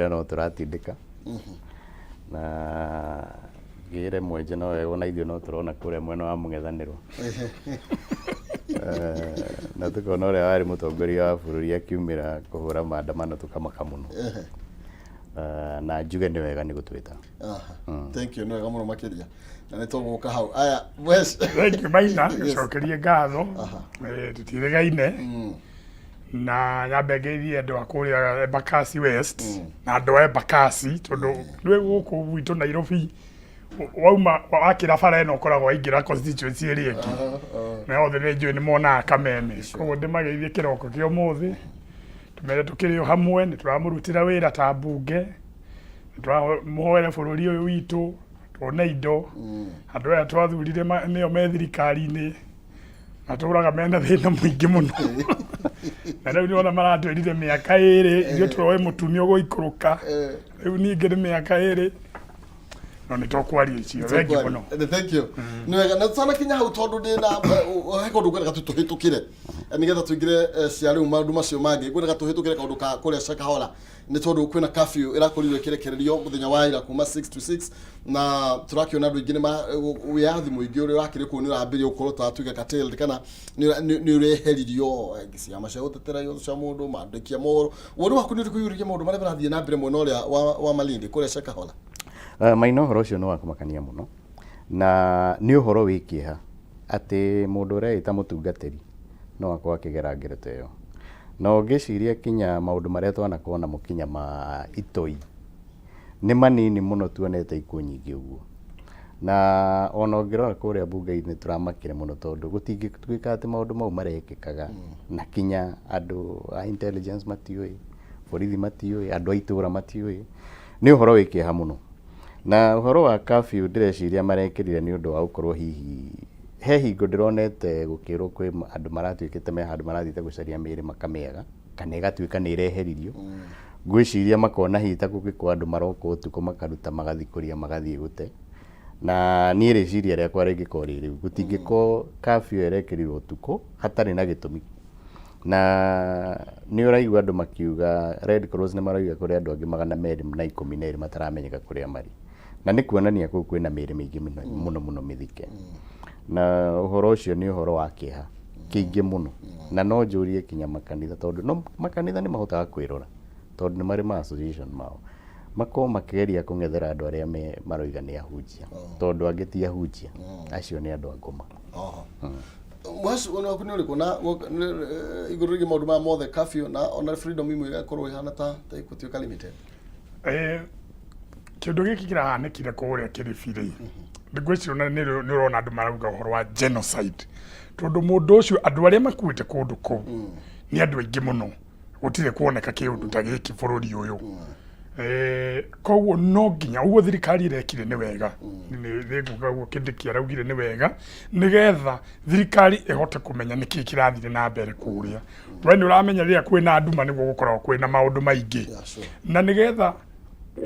no turatindika na gire mwenje no wego na ithio no turona kuria mwena wa mung'ethaniro na tukona uria wari mutongoria wa bururi akiumira kuhura maandamano tukamaka muno na njuge ni wega ni gutwita. Thank you, no wega muno makiria na ni tuguka hau aya wes. Thank you Maina, cokerie ngatho tutiregaine na nyambegeithie andu akuria Embakasi West na andu a Embakasi tondu rwe guku gwitu Nairobi wauma wakira bara eno koragwo aingira constituency iri eki na othe ni njui ni mona Kameme koguo ndimageithie kiroko kio muthi tumere tukirio hamwe ni turamurutira wira ta mbunge turamuhoera bururi uyu witu tuone indo andu aya twathurire nio me thirikari-ini aturaga mena thina muingi muno na riu ni ona maratwirire miaka iri ithuĩ turoe mutumia guikuruka riu ningi ni miaka iri no ni tokwaria icio wengi muno. Thank you. Ni wega na sana kinya hau tondu ndina heko ndugwenda tuhitukire nigetha tuingire cia riu maundu macio mangi gwenda tuhitukire kaundu ka kuria Shakahola ni tondu kwina curfew irakorirwe kirekererio muthenya wa ira kuma 6 to 6 na turakiona andu ingine wiathi muingi uri wakire ku ni urambirie ukorwo twatuge curtailed kana ni ureheririo cia macio utetera yo cia mundu mandikia moro wori waku ni kuyuriria maundu maria barathie na mbere mwena uria wa Malindi kuria Shakahola. Maina uhoro ucio no wakumakania muno na ni uhoro wikiha ati mundu uria ita mutungatiri no akwa kigera ngereto iyo no ngiciria kinya maundu maria twanakona mukinya ma itoi ni manini muno tuonete ikuo nyingi uguo na ona ngirora kuria bunge-ini turamakire muno tondu gutingituika ati maundu mau marekikaga na kinya andu a intelligence matiui borithi matiui andu a itura matiui ni uhoro wikiha muno na uhoro wa curfew ndireciria marekirire ni undu wa gukorwo hihi he hingo ndironete gukirwo kwi andu maratwikite me handu marathite gucaria miri makamega kana igatuika ni ireheririo ngwiciria makona hita gugikwa andu maroka utuko makaruta magathikuria magathie gute na ni reciria riakwa ringiko riri gutingiko curfew erekirirwo utuko hatari na gitumi na ni uraigwa andu makiuga Red Cross ni marauga kuri andu angi 212 mataramenyeka kuria mari na ni kuonania kuu kwina miri mingi muno mithike na uhoro ucio ni uhoro wa kiha kiingi muno na no njurie kinya makanitha tondu no makanitha ni mahotaga kwirora tondu ni mari ma association mao mako makeria kungethera andu aria maroiga ni ahunjia tondu angiti ahunjia acio ni andu angoma. Mwasi wana kuni uri kuna igurigi maundu ma mothe curfew na ona freedom imwe igakorwo ihana ta ikutuika limited. Kindu giki kirahanekire kuria kiribiri ndigwicirwo ni urona andu marauga uhoro wa genocide tondu mundu ucio andu aria makuite kundu ku ni andu aingi muno gutire kuoneka kiundu ta giki bururi uyu koguo no nginya uguo thirikari irekire ni wega ni nguga guo Kindiki araugire ni wega nigetha thirikari ihote kumenya niki kirathire na mbere kuria we ni uramenya riria kwina anduma niguo gukorwo kwina maundu maingi na nigetha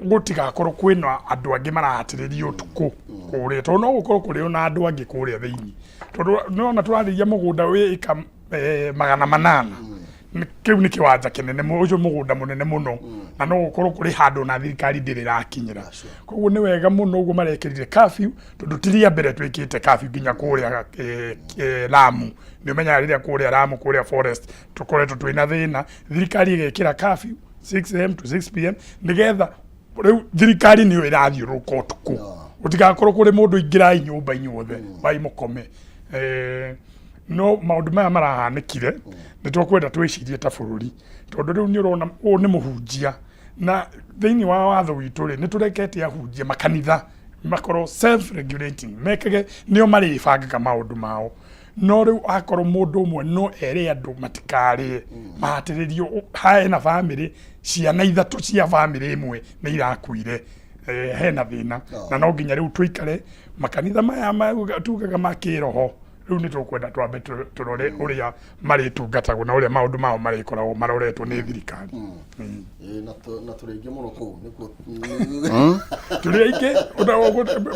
gutigakorwo kwina andu angi marahatiririo utuku kuria tondu no gukorwo kuri na andu angi kuria thiini tondu no turathia mugunda wi ika 800 kiu ni kiwanja kinene ucio mugunda munene muno na no gukorwo kuri handu na thirikari ndirikinyira koguo ni wega muno uguo marekirire curfew tondu tiria mbere twikite curfew nginya kuria Lamu ni umenya riria kuria Lamu kuria forest tukoretwo twina thina thirikari igekira curfew 6 am to 6 pm nigetha riu thirikari ni irathio ruko tuku utigakorwo kuri mundu ingira nyumba inyuothe bai mukome no maundu maya marahanekire ni twakwenda twicirie ta bururi tondu riu ni urona u ni muhunjia na thiini wa watho witu ri ni turekete ahunjia makanitha makorwo self regulating mekage nio maribangaga maundu mao no riu akorwo mundu umwe no ere andu matikari mahatiririo hena family ciana ithatu cia family imwe ni irakuire hena thina na no nginya riu tuikare makanitha maya tugaga makiroho riu ni tukwenda twambe turore uria mari tungatagwo na uria maundu mao marikoragwo maroretwo ni thirikari na turingi muno ku niko turingi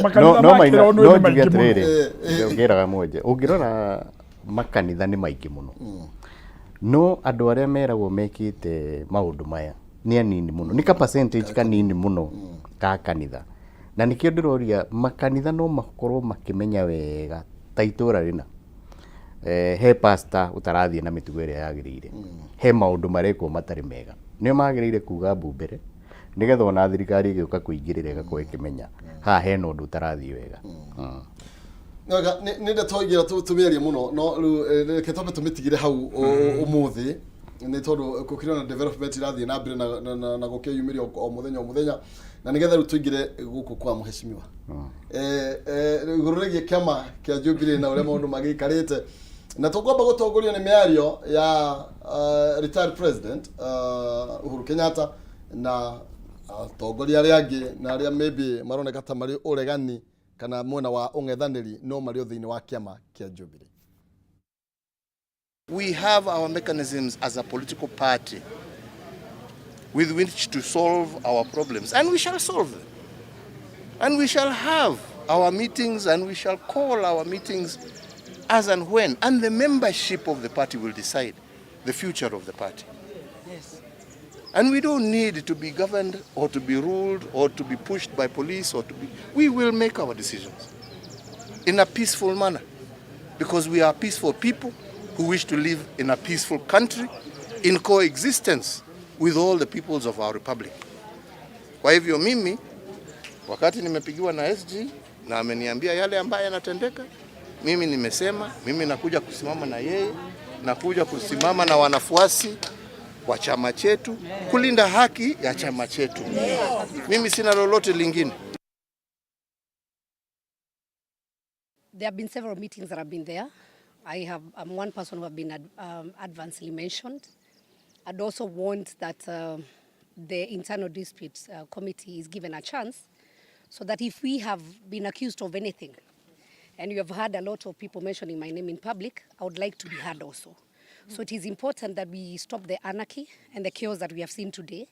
makanitha makiroho no ni maingi muno ngiraga mwenje ungirora makanitha ni maingi muno no andu aria meragwo mekite maundu maya ni anini muno ni ka percentage kanini muno ka kanitha na nikio ndiroria makanitha no makorwo makimenya wega ta itura rina he pastor utarathie na mitugo iria yagirire he maundu marekwo matari mega nio magirire kuga mbumbere nigetha ona thirikari igioka kuingirira igakorwo ikimenya ha he no undu utarathie wega Naga ninde toigira tumeria muno no reke tobe tumitigire hau umuthi ni tondu kukirana na development irathie na mbere na gukiyumiria o muthenya na nigetha ru tuingire guku kwa muheshimiwa iguru kiama kia Jubilee na ule maundu magikarite na tugomba gutongoria ni miario ya retired president Uhuru Kenyatta na tongoria aria angi na aria maybe maroneka ta mari uregani kana mwena wa ung'ethaniri no mario thiini wa kiama kia Jubilee. We have our mechanisms as a political party with which to solve our problems, and we shall solve them. And we shall have our meetings, and we shall call our meetings as and when, and the membership of the party will decide the future of the party. Yes. And we don't need to be governed or to be ruled or to be pushed by police or to be... We will make our decisions in a peaceful manner because we are peaceful people who wish to live in a peaceful country in coexistence with all the peoples of our republic. Kwa hivyo mimi, wakati nimepigiwa na SG na ameniambia yale ambayo yanatendeka, mimi nimesema, mimi nakuja kusimama na yeye, nakuja kusimama na wanafuasi wa chama chetu, kulinda haki ya chama chetu. Mimi sina lolote lingine. There have been several meetings that have been there. I'm one person who have been advancedly mentioned. I'd also want that the internal disputes committee is given a chance so that if we have been accused of anything, and you have heard a lot of people mentioning my name in public, I would like to be heard also. So it is important that we stop the anarchy and the chaos that we have seen today.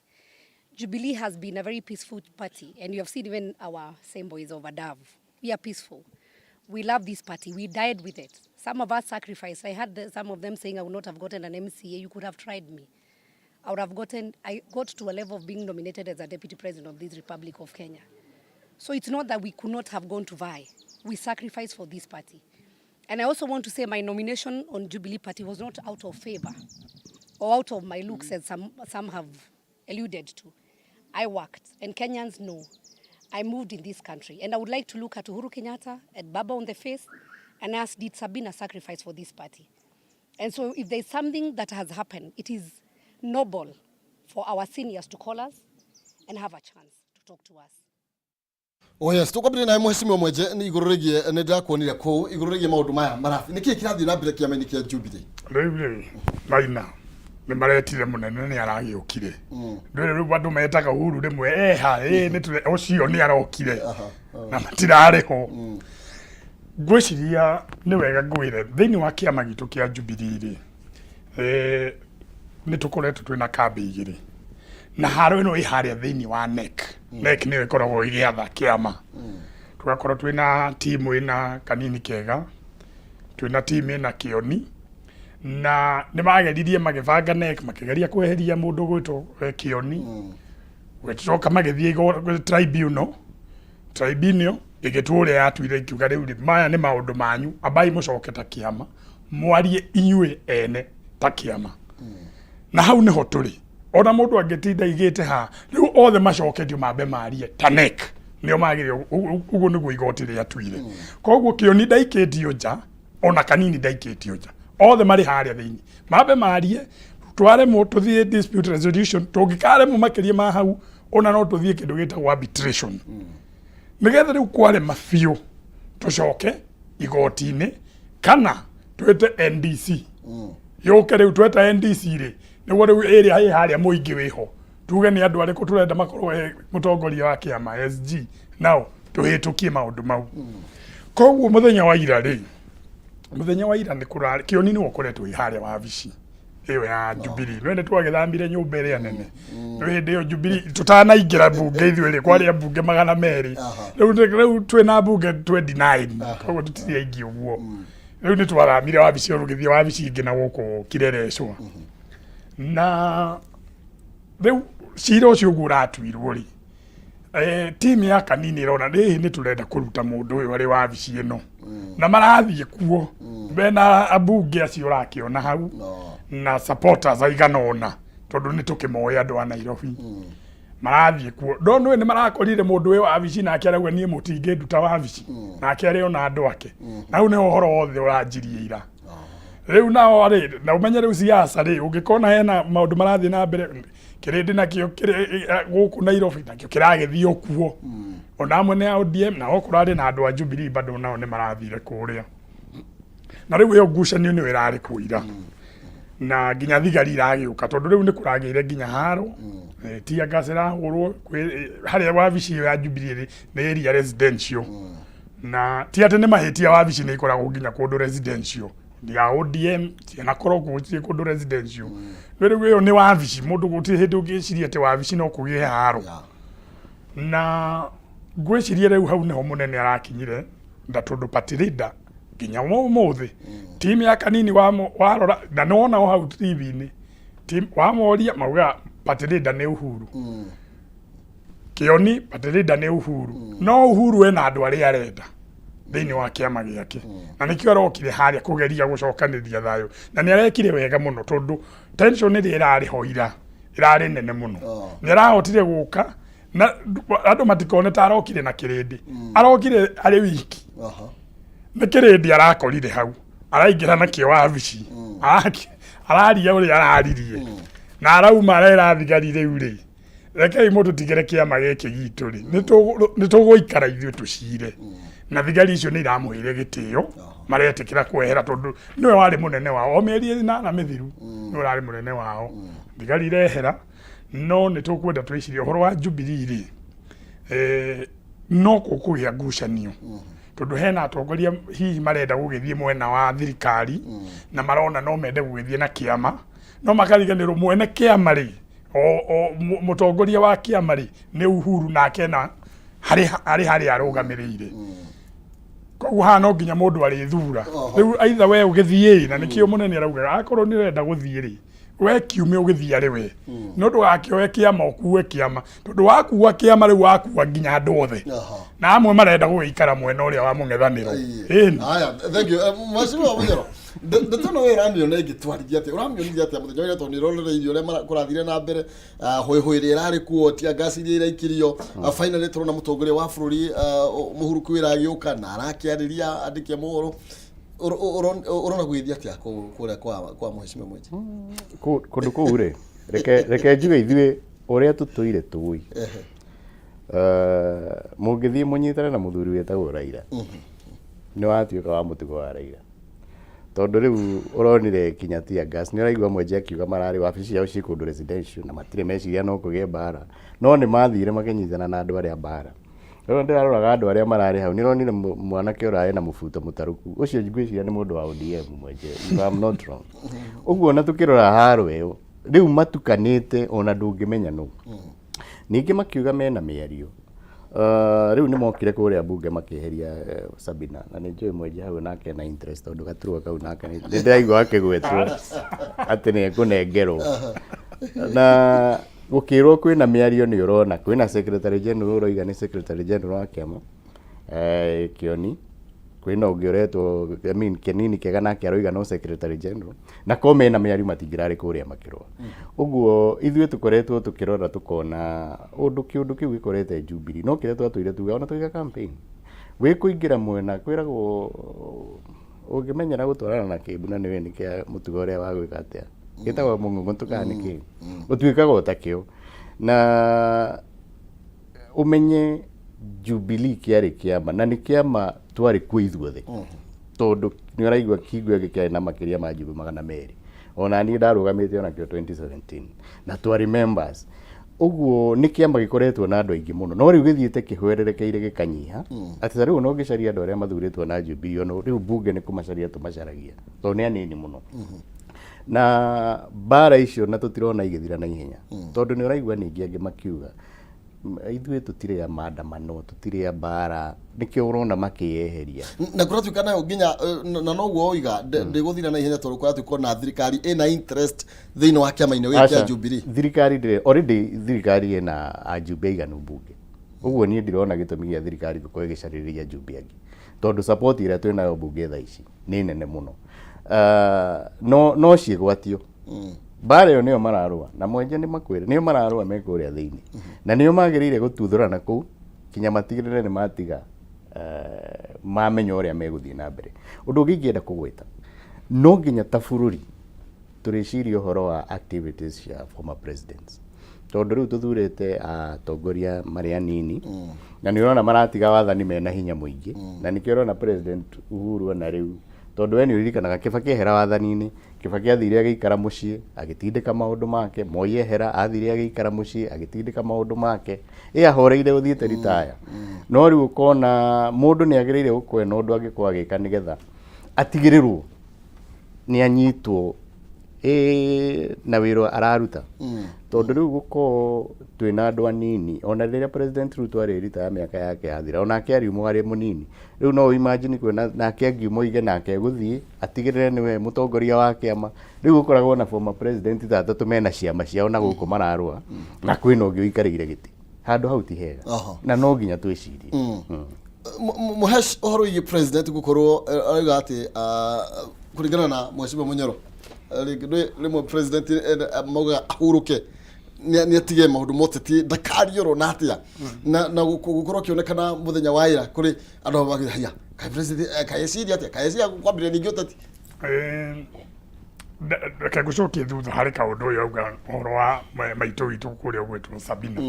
Jubilee has been a very peaceful party, and you have seen even our symbols of a dove. We are peaceful. We love this party. We died with it. Some of us sacrificed. I heard some of them saying I would not have gotten an MCA. You could have tried me. I got to a level of being nominated as a deputy president of this Republic of Kenya. So it's not that we could not have gone to vie. We sacrificed for this party. And I also want to say my nomination on Jubilee Party was not out of favor or out of my looks, as some have alluded to. I worked, and Kenyans know I moved in this country. And I would like to look at Uhuru Kenyatta, at Baba on the face, and ask, did Sabina sacrifice for this party? And so if there's something that has happened, it is noble for our seniors to call us and have a chance to talk to us. Oh yes, tukabiri na muheshimiwa mweje ni igororegie ne ndakuonire ko igororegie maundu maya marafi niki kirathi na mbere kiama-ini kia Jubilee Rewe maina ni maretire munene ni aragiukire ndore bandu metaga Uhuru rimwe ni tule ocio ni arokire na matirareho gwiciria ni wega ngwire thiini wa kiama gitu kia Jubilee ni tukoretwo twina kambi igiri na haro ino iharia thiini wa NEC NEC ni ikoragwo igiatha kiama tugakorwo twina timu ina kanini kega twina timu ina kioni na ni mageririe magibanga NEC makigeria kweheria mundu gwitwo kioni gwitwoka magithie tribunal igitwure yatwire ikiuga riu maya ni maundu manyu abai mucoketa kiama mwarie inyue ene ta kiama na hau niho turi ona mundu angitinda igite ha riu othe macoketio mambe marie ta NEC nio magire uguo niguo igoti ria twire koguo kioni ndaiketio nja ona kanini ndaiketio nja othe mari haria thiini mambe marie tware mu tuthie dispute resolution tungikare mu makirie ma hau ona no tuthie kindu gitagwo arbitration nigetha riu kware mafiu tucoke igoti-ini kana twete NDC yoke riu tweta NDC ri niguo riu area hi haria muingi wiho tuge ni andu ariku turenda makorwo mutongoria wa kiama SG now tuhitukie maundu mau koguo muthenya wa ira ni kurari kioni ni ukoretwo i haria wa vici iyo ya Jubilee wende twagithambire nyumba ria nene hindi yo Jubilee tutanaingira bunge ithuĩ kwaria bunge 200 riu twina bunge 29 koguo tutiri aingi uguo riu ni twaramire wa vici rugithie wa vici ingi na guku kirerecwa na riu cira ucio guratuirwo ri timu ya kanini rona ni turenda kuruta mundu uyu ari wabici ino na marathie kuo bena abunge acio rakiona hau na supporters aiganona tondu ni tukimoya andu a Nairobi marathie kuo ndonwe ni marakorire mundu uyu wabici na akiaragwa nie mutinge nduta wabici na akiare ona andu ake na u ni uhoro wothe uranjirie ira riu nao ri na umenye riu siasa ri ungikona hena maundu marathie na mbere kirindi nakio guku Nairobi nakio kiragethio kuo ona amwe ni ODM na okurari na andu a Jubilee bado nao ni marathire kuria na riu yo ngucanio ni irari kuira na nginya thigari iragiuka tondu riu ni kuragire nginya haro tia gasera hurwo haria wabici ya Jubilee ni area residential na tia tene mahitia wabici ni ikoragwo nginya kundu residential ya ODM na korogwo ti kundu residential riu yo ni wabici mundu guti hindi ungiciria ati wabici no kugie haro na gwiciria riu hau niho munene arakinyire nda tondu party leader nginya umuthi timu ya kanini warora na nona o hau TV-ini timu wamoria mauga party leader ni Uhuru kioni party leader ni Uhuru no Uhuru ena andu aria arenda thiini wa kiama giake na nikio arokire haria kugeria gucokaniria thayo na ni arekire wega muno tondu tension iri irari hoira irari nene muno ni arahotire guka na andu matikone ta arokire na kirindi arokire ari wiki ni kirindi arakorire hau araingira na kio wabici araria uri araririe na arauma arera thigari riu ri rekei mundu tigere kiama giki gitu ri ni tuguikara ithuĩ tucire na thigari icio ni iramuhire gitio maretikira kwehera tondu niwe wari munene wao o mieri na mithiru niwe wari munene wao thigari irehera no ni tukwenda twicirie uhoro wa Jubilee ri no kukugia ngucanio tondu hena atongoria hihi marenda gugithie mwena wa thirikari na marona no mende gugithie na kiama no makariganirwo mwene kiama ri o mutongoria wa kiama ri ni Uhuru na kena hari arugamirire koguo hano nginya mundu ari thura riu aitha we ugithie na nikio munene arauga akorwo ni renda guthie ri we kiume ugithie ari we no ndugakioe kiama okuwe kiama tondu wakuwa kiama riu wakuwa nginya andu othe na amwe marenda guikara mwena uria wa mung'ethaniro haya thank you mheshimiwa Wanyero ndetono we ramio na igitwarithia ati uramionithia ati muthenya uria toni rorere irio uria kurathire na mbere hoihoi irari kuo tia gasi iria iraikirio finally turona mutongoria wa bururi Uhuru kwira agiuka na arakiariria andikia mohoro urona gwithia atia kuria kwa mheshimiwa mwenje kundu kuu ri reke njuge ithuĩ uria tutuire tui mungithie munyitane na muthuri wetagwo Raila ni watuika wa mutugo wa Raila tondu riu uronire kinya tia gas ni raigua mwenje akiuga marari wabici yao ci kundu residential na matire meciria no kugie mbara no ni mathire makinyitana na andu aria mbara riu ndiraroraga andu aria marari hau ni ronire mwanake uraye na mubuto mutaruku ucio ngwiciria ni mundu wa ODM mwenje if I'm not wrong uguo na tukirora haro iyo riu matukanite ona ndungimenya no ningi makiuga mena miario riu ni mokire kuria bunge makiheria Sabina na ni njui mwenje hau nake na interest tondu gaturwa kau nake ni ndiraigua akigwetwo ati ni kunengerwo na gukirwo kwina miario ni urona kwina secretary general uroiga ni secretary general wa kiama kioni kwina ungiretwo kenini kega nake aroiga no secretary general na kome na miario matingirari kuria makirwa uguo ithuĩ tukoretwo tukirora tukona undu kiu ikorete Jubilee no kire twatwire tuga ona tuiga campaign we kuingira mwena kwiragwo ungimenyera gutwarana na kibuna niwe ni kia mutugo uria wa gwika atia gitagwo mungu tukaniki utwikaga utakio na umenye Jubilee kiari kiama na ni kiama twari kwithuothe tondu ni araigua kigwe gikai na makiria ma jibu magana meri ona ni ndarugamite ona kio 2017 na twari members uguo ni kiama gikoretwo na andu aingi muno no riu githiite kihwererekeire gikanyiha ati riu no gicaria andu aria mathuritwo na Jubilee ono riu bunge ni kumacaria tumacaragia tondu ni anini muno na bara icio na tutirona igithira na ihenya tondu ni uraigua ningi angi makiuga ithuĩ tũtirĩ ya maandamano tũtirĩ ya mbara nĩkĩo ũrona makĩyeheria na kũratuĩka nayo nginya na noguo oiga ndĩgũthira na ihenya tondũ kũratuĩka na thirikari ĩna interest thĩinĩ wa kĩama-inĩ gĩkĩ kĩa Jubilee. Thirikari already thirikari ĩna ajumbe aiganu mbunge, ũguo niĩ ndirona gĩtũmi gĩa thirikari gũkorwo ĩgĩcarĩrĩria ajumbe angĩ tondũ support ĩrĩa twĩ nayo mbunge thaa ici nĩ nene mũno. No ciĩgwatio mbara ĩyo nĩyo mararũa na mwenje nĩ makwĩra nĩyo mararũa me kũrĩa thĩinĩ na nĩyo magĩrĩire gũtuthũrana kũu kinya matigĩrĩre nĩ matiga mamenya ũrĩa megũthiĩ na mbere. Ũndũ ũngĩ ingĩenda kũgweta no nginya ta bũrũri tũrĩciria ũhoro wa activities cia former presidents tondũ rĩu tũthurĩte atongoria marĩa nini na nĩ ũrona maratiga wathani mena hinya mũingĩ na nĩkĩo ũrona president Uhuru ona rĩu tondũ we nĩ ũririkanaga Kibaki ehera wathani-inĩ, Kibaki athire agĩikara mũciĩ agĩtindĩka maũndũ make, Moi ehera athire agĩikara mũciĩ agĩtindĩka maũndũ make, ahoreire ũthiĩte ritaya. No rĩu ũkona mũndũ nĩ agĩrĩire gũkorwo na ũndũ angĩkorwo agĩka nĩgetha atigĩrĩrwo nĩ anyitwo na wĩra araruta tondũ rĩu gũkorwo twĩna andũ anini ona rĩrĩa president Ruto arĩrita mĩaka yake yathira onake ariumwo arĩ mũnini rĩu no imagine kwĩna nake angiumwo ige nake gũthiĩ atigĩrĩre nĩwe mũtongoria wa kĩama rĩu gũkoragwo na former president tatatũ mena ciama ciao na gũkũ mararũa na kwĩna ũngĩ ũikarĩire gĩtĩ handũ hau ti hega na no nginya twĩcirie. Mũhesh ũhoro wĩgiĩ president gũkorwo arauga atĩ kũringana na Mheshimiwa Munyoro rĩmwe president mauga ahurũke nĩ atige maũndũ moteti ndakariũrwo na atĩa na gũkorwo kĩonekana mũthenya wa ira kũrĩ andũ magĩhaya kai president kaeciria atĩa kaeciria kwambĩrĩria ningĩ ũteti reke ngũcokie thutha harĩ kaũndũ ũyũ auga ũhoro wa maitũ witũ kũrĩa gwĩtwo Sabina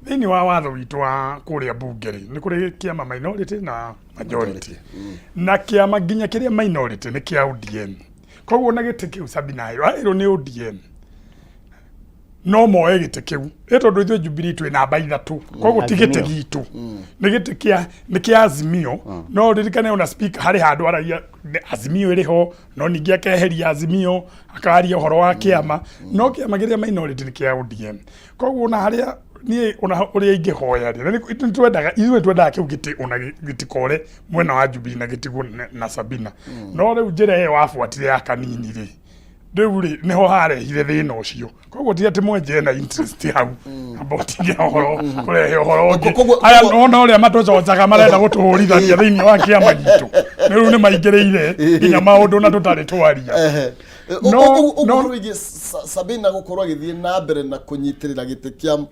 thĩinĩ wa watho witũ wa kũrĩa bunge-rĩ nĩ kũrĩ kĩama minority na majority na kĩama nginya kĩrĩa minority nĩ kĩa ODM koguo na gĩtĩ kĩu Sabina ĩrwo nĩ ODM no moe gĩtĩ kĩu tondũ ithuĩ Jubilee twĩ namba 3 koguo ti gĩtĩ gitũ nĩ gĩtĩ nĩ kĩa Azimio no ririkane ona speaker harĩ handũ aragia Azimio ĩrĩ ho no ningĩ akeheria Azimio akaria ũhoro wa kĩama no kĩama kĩrĩa minority nĩ kĩa ODM koguo na harĩa niĩ ona ũrĩa ingĩhoya ithuĩ twendaga kĩu gĩtĩ ona gĩtikore mwena wa Jubilee na gĩtigwo na Sabina no rĩu njĩra ĩyo wabuatire ya kanini-rĩ rĩu nĩho harehire thĩna ũcio koguo ti atĩ mwenje na interest hau abotige ũhoro kũrehe ũhoro ũngĩ aya no ũrĩa matũcocaga marenda gũtũhũrithania thĩinĩ wa kĩama gitũ rĩu nĩ maingĩrĩire nginya maũndũ na tũtarĩ twaria no wĩgiĩ Sabina gũkorwo agĩthiĩ na mbere na kũnyitĩrĩra gĩtĩ kĩa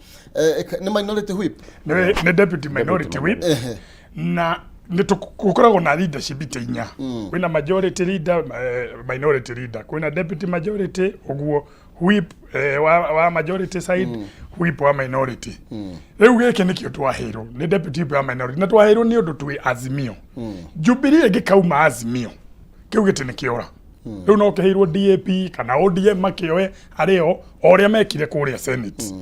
nĩ minority whip nĩ deputy minority whip na gũkoragwo na leadership itĩinya kwĩna majority leader minority leader kwĩna deputy majority ũguo whip wa majority side whip wa minority rĩu gĩkĩ nĩkĩo twaheirwo nĩ deputy whip wa minority na twaheirwo nĩ ũndũ twĩ Azimio Jubilee ĩngĩkauma Azimio kĩu gĩtĩ nĩkĩora rĩu no kĩheirwo DAP kana ODM makĩoe arĩo o ũrĩa mekire kũrĩa Senate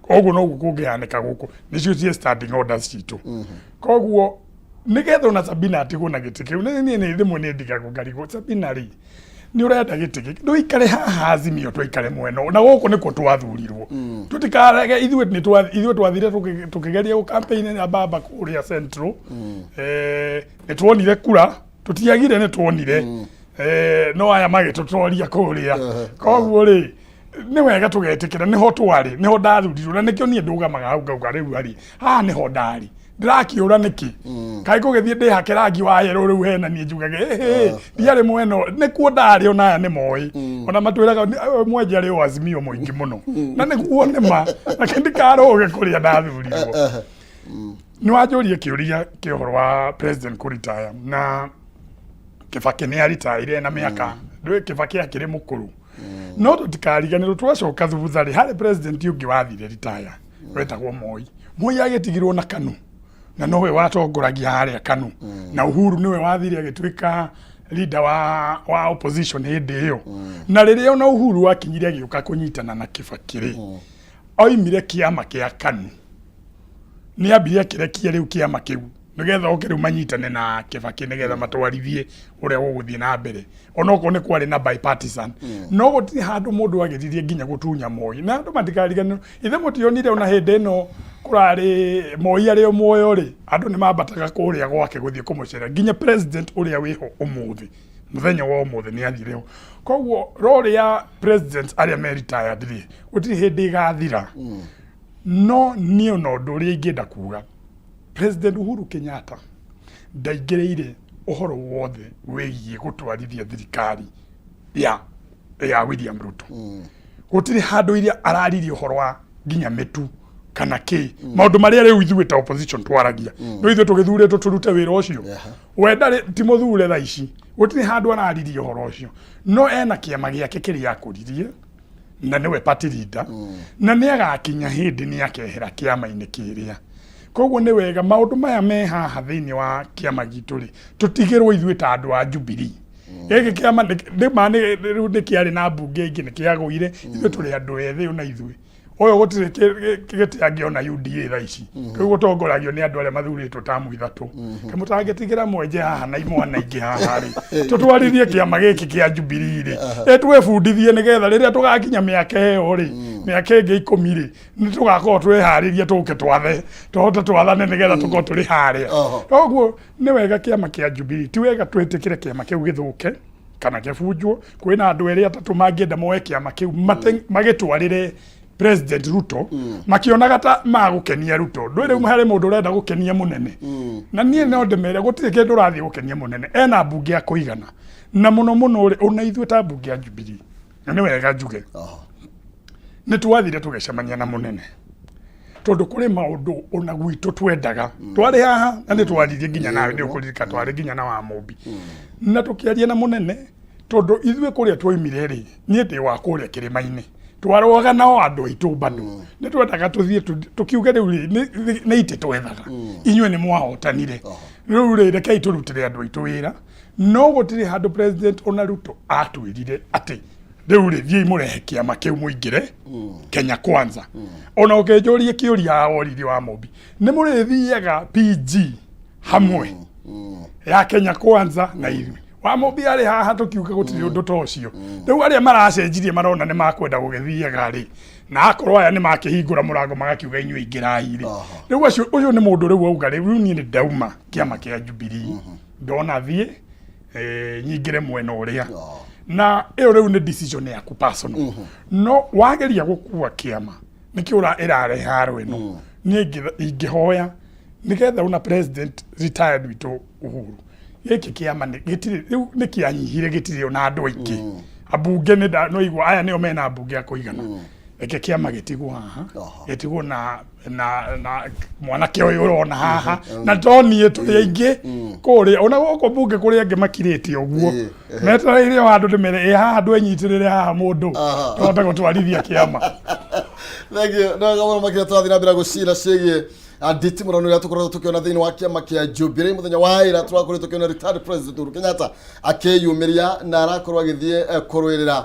koguo no gũkũngĩhanĩka gũkũ nĩcio ciĩ standing orders citũ koguo nĩgetha ona Sabina atigwo na gĩtĩ kĩu nĩ rĩmwe nĩ ndigagwo ngarigwo Sabina-rĩ nĩ ũrenda gĩtĩ gĩkĩ ndũikare haha Azimio tũikare mwena na gũkũ nĩkuo twathurirwo tũtikarege ithuĩ twathire tũkĩgeria gũcampaign na baba kũrĩa Central nĩ tuonire kura tũtiagire nĩ tuonire no aya magĩtũtoria kũrĩa koguo-rĩ nĩ wega tũgetĩkĩra nĩho twarĩ nĩho ndathurirwo na nĩkĩo niĩ ndũgamaga hau ngauga rĩu haha nĩho ndarĩ ndĩrakĩũra nĩkĩ kaĩ kũgĩthiĩ ndĩhake rangi wa yellow rĩu hena niĩ njugage ndiarĩ mwena nĩkuo ndarĩ ona aya nĩ moĩ ona matwĩraga mwenje arĩ o Azimio mũingĩ mũno na nĩguo nĩma na ndikarũge kũrĩa ndathurirwo nĩ wanjũrie kĩũria kĩa ũhoro wa president kũritaya na Kibaki nĩ aritaire na mĩaka ndũĩ Kibaki akĩrĩ mũkũrũ no tũtikariganĩrwo twacoka thutha-rĩ harĩ president ũngĩ wathire ritaya wetagwo Moi agĩtigirwo na KANU na nowe watongoragia harĩa KANU na Uhuru nĩwe wathire agĩtuĩka leader wa opposition hĩndĩ ĩyo na rĩrĩa ona Uhuru akinyire agĩũka kũnyitana na Kibaki-rĩ oimire kĩama kĩa KANU nĩ ambire akĩrekia rĩu kĩama kĩu nĩgetha oke rĩu manyitane na Kibaki nĩgetha matwarithie ũrĩa gũgũthiĩ na mbere onokorwo nĩ kwarĩ na bipartisan no gũtirĩ handũ mũndũ agĩthirie nginya gũtunya Moi na andũ matikariganĩrwo ithe mũtionire ona hĩndĩ ĩno kurari moi ari muoyo ri andu ni mambataga kuria gwake guthie kumucera nginya president uria wiho umuthi muthenya wa umuthi ni athire koguo role ya president aria me retired ri gutiri hindi igathira no niyo no nduri ingenda kuga President Uhuru Kenyatta ndaingĩrĩire ũhoro wothe wĩgiĩ gũtwarithia thirikari ya William Ruto. Gũtirĩ handũ iria araririe ũhoro wa nginya mĩtu kana kĩ maũndũ marĩa rĩu ithuĩ ta opposition twaragia no ithuĩ tũgĩthurĩtwo tũrute wĩra ũcio we ndarĩ ti mũthure thaa ici gũtirĩ handũ araririe ũhoro ũcio no ena kĩama gĩake kĩrĩa akũririe na nĩwe party leader na nĩagakinya hĩndĩ nĩakehera kĩama-inĩ kĩrĩa koguo nĩ wega maũndũ maya me haha thĩinĩ wa kĩama gitũ rĩ tũtigĩrwo ithuĩ ta andũ a Jubilee gĩkĩ kĩama rĩu nĩ kĩarĩ na mbunge ingĩ nĩ kĩagũire ithuĩ tũrĩ andũ ethĩ na ithuĩ oyo gũtirĩ gĩtĩ angĩona UDA thaa ici rĩu gũtongoragio nĩ andũ arĩa mathurĩtwo tamu ithatũ kamũtangĩtigĩra mwenje haha na imwana ingĩ haha rĩ tũtwarithie kĩama gĩkĩ kĩa Jubilee rĩ twĩbundithie nĩgetha rĩrĩa tũgakinya mĩaka ĩyo rĩ mĩaka ĩngĩ 10 rĩ nĩ tũgakorwo twĩharĩria tũke twathe tũhote twathane nĩgetha tũkorwo tũrĩ harĩa koguo nĩ wega kĩama kĩa Jubilee ti wega twĩtĩkĩre kĩama kĩu gĩthũke kana kĩbunjwo kwĩna andũ erĩ atatũ mangĩenda moe kĩama kĩu magĩtwarĩre President Ruto makionaga ta magukenia Ruto ndwire harĩ mũndũ ũrenda gũkenia mũnene na niĩ no ndemere gũtirĩ kĩndũ ũrathiĩ gũkenia mũnene ena mbunge ya kũigana na mũno ona ithuĩ ta mbunge ya Jubilee na nĩ wega njuge nĩ twathire tũgĩcemania na mũnene tondũ kũrĩ maũndũ ona gwitũ twendaga twarĩ haha na nĩ twaririe nginya nawe nĩ ũkũririka twarĩ nginya na wa Mombi na tũkĩaria na mũnene tondũ ithuĩ kũrĩa twoimire rĩ niĩ ndĩ wa kũrĩa kĩrĩma-inĩ twaroga nao andũ aitũ bado nĩ twendaga tũthiĩ tũkiuge rĩu nĩ itĩ twethaga inyuĩ nĩ mwahotanire rĩu rĩ rekei tũrutĩre andũ aitũ wĩra no gũtirĩ handũ President ona Ruto atwĩrire atĩ rĩu rĩ thiĩ mũrehe kĩama kĩu mũingĩre Kenya Kwanza ona ũkĩnjũria kĩũria worire wa Mombi nĩ mũrĩthiaga PG hamwe ya Kenya Kwanza na ithuĩ wa Mombi arĩ haha tũkiuga gũtirĩ ũndũ ta ũcio rĩu arĩa maracenjirie marona nĩ makwenda gũgĩthiaga rĩ na akorwo aya nĩ makĩhingũra mũrango magakiuga inyuĩ ingĩrai rĩ rĩu ũcio nĩ mũndũ rĩu auga rĩu niĩ nĩ ndauma kĩama kĩa Jubilee ndona thiĩ nyingĩre mwena ũrĩa na ĩyo rĩu nĩ decision yaku personal no wageria gũkua kĩama nĩkĩo ĩrarehe haro ĩno niĩ ingĩhoya nĩgetha una President retired witũ Uhuru gĩkĩ kĩama rĩu nĩ kĩanyihire gĩtirĩ ona andũ aingĩ ambunge no igua aya nĩo mena mbunge ya kũigana reke kĩama gĩtigwo haha gĩtigwo na mwanake ũyũ ũrona haha na toniĩ tũrĩ aingĩ kũrĩa ona gũkũ mbunge kũrĩa angĩ makirĩte ũguo metereire handũ ndĩmere haha andũ enyitĩrĩre haha mũndũ tũhote gũtwarithia kĩama thank you no gamo makira twathi na mbere gũcira ciĩgiĩ nditi mũrano ũrĩa tũkoretwo tũkĩona thĩinĩ wa kĩama kĩa Jubilee mũthenya wa ira tũrakoretwo tũkĩona retired President Uhuru Kenyatta akĩyumĩria na arakorwo agĩthiĩ kũrũĩrĩra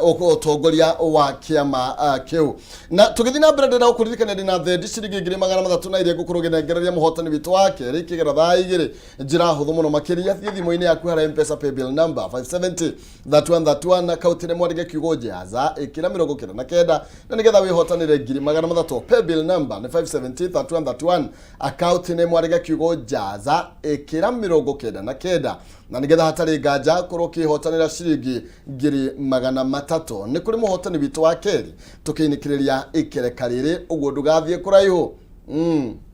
ũtongoria wa kĩama kĩu na tũgĩthiĩ na mbere ndĩrenda gũkũririkania ndĩna thendi ciringi 300 na iria ngũkorwo ngĩnengereria mũhotani witũ wa kerĩ kĩgera thaa igĩrĩ njĩra hũthũ mũno makĩria thiĩ thimũ-inĩ yaku harĩ M-Pesa paybill number 570-3131 kaũntĩ-inĩ mwandĩke kiugo njaza ĩkĩra 99 na nĩgetha wĩhotanĩre 300 paybill number nĩ 570-3131 akaũntĩ-inĩ mwandĩke kiugo njaza ĩkĩra 99 na nĩgetha hatarĩ nganja korwo kĩhotanĩra ciringi 300 nĩ kũrĩ mũhotani witũ wa kerĩ tũkĩinĩkĩrĩria ikereka rĩrĩ ũguo ndũgathiĩ kũraihu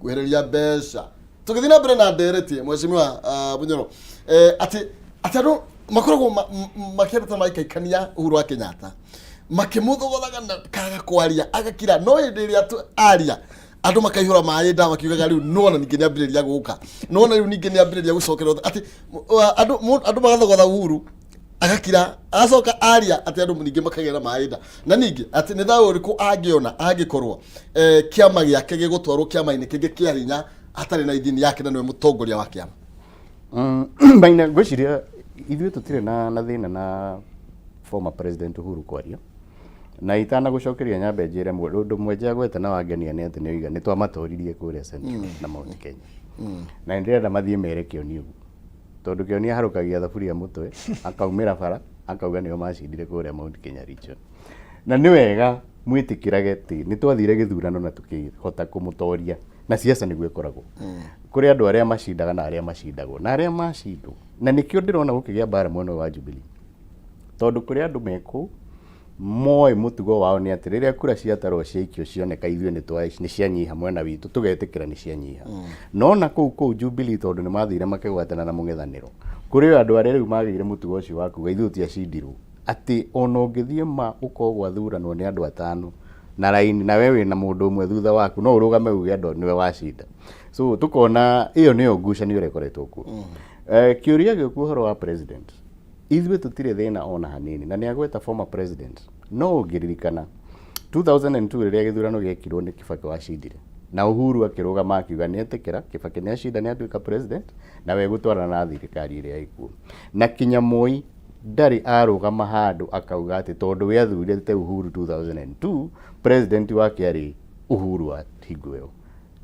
kuhĩrĩria mbeca tũgĩthiĩ na mbere na ndereti mheshimiwa Bunyoro atĩ andũ makoragwo makĩreta maikaikania Uhuru wa Kenyatta makĩmũthogothaga na kaga kwaria agakira no hĩndĩ ĩrĩa aria andũ makaihũra maĩ nda makiugaga rĩu nona ningĩ nĩambĩrĩria gũka nona rĩu ningĩ nĩambĩrĩria gũcokerwo atĩ andũ magathogotha Uhuru agakira acoka aria atĩ andũ ningĩ makagera maĩ nda na ningĩ atĩ nĩ thayũ ũrĩkũ angĩona angĩkorwo kĩama gĩake gĩgũtwarwo kĩama-inĩ kĩngĩ kĩa hinya atarĩ na ithini yake na nĩwe mũtongoria wa kĩama Maina ngwĩciria ithuĩ tũtirĩ na thĩna na former President Uhuru kwaria na itana gũcokeria nyambe njĩre mũndũ mwenje agwete na wangenia nĩ atĩ nĩoiga nĩ twamatũririe kũrĩa Central na Mount Kenya na ndĩrenda mathiĩ mere Kĩoni ũguo tondũ Kĩoni aharũkagia thaburia mũtwe akaumĩra bara akauga nĩo macindire kũrĩa Mount Kenya region na nĩ wega mwitikirage ati ni twathire githurano na tukihota kumutoria na siasa niguo ikoragwo kuri andu aria macindaga na aria macindagwo na aria macindwo na nikio ndirona gukigia bara mwena wa Jubilee tondu kuri andu meku moy mutugo wao ni ati riria kura ciatarwo ciaikio cioneka ithue ni cianyiha mwena witu tugetikira ni cianyiha no na kuu Jubilee tondu ni mathire makigwatana na mung'ethaniro kuri andu aria riu magire mutugo ucio waku ithue ti acindirwo ati ona ungithie ma ukogwa thuranwo ni andu atano na raini na wewe na mundu umwe thutha waku no urugame uge andu niwe wacinda so tukona iyo niyo ngucanio rekoretwo ku kiuria gĩku ũhoro wa president ithue tutire thina ona hanini na niagweta former president no ungiririkana 2002 riria githurano giekirwo ni Kibaki wacindire na Uhuru akirugama akiuga ni etikira Kibaki ni acinda ni atuika president na we gutwarana na thirikari iria ikuo na kinya Moi ndari arugama handu akauga ati tondu we athurite Uhuru 2002 president wake ari Uhuru wa hingo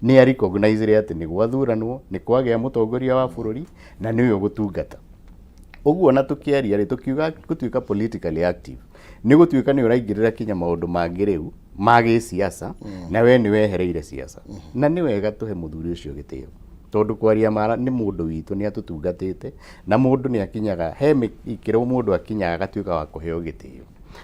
ni ari recognize ati ni gwathuranwo ni kwagia mutongoria wa bururi na niwe gutungata uguo na tukiaria ri tukiuga gutuika politically active ni gutuika ni uraingirira kinya maundu mangi riu magi siasa na we ni wehereire siasa na ni wega tuhe muthuri ucio gitio tondu kwaria mara ni mundu witu ni atutungatite na mundu ni akinyaga he ikiro mundu akinyaga agatuika wa kuheo gitio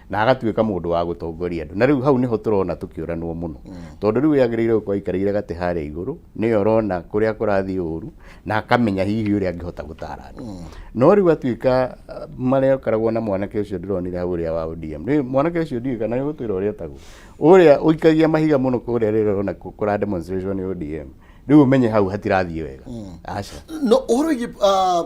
na agatuika mundu wa gutongoria andu na riu hau niho turona tukiuranwo muno tondu riu yagiriire kwa ikarire gati hare iguru ni orona kuria kurathi uru na akamenya hihi uria angihota gutara andu no riu atuika maria karagwo na mwanake ucio ndironire hau uria wa ODM ni mwanake ucio ndiika na gutwira uria tagu uria uikagia mahiga muno kuria rirona kura demonstration ya ODM riu menye hau hatirathie wega acha no urigi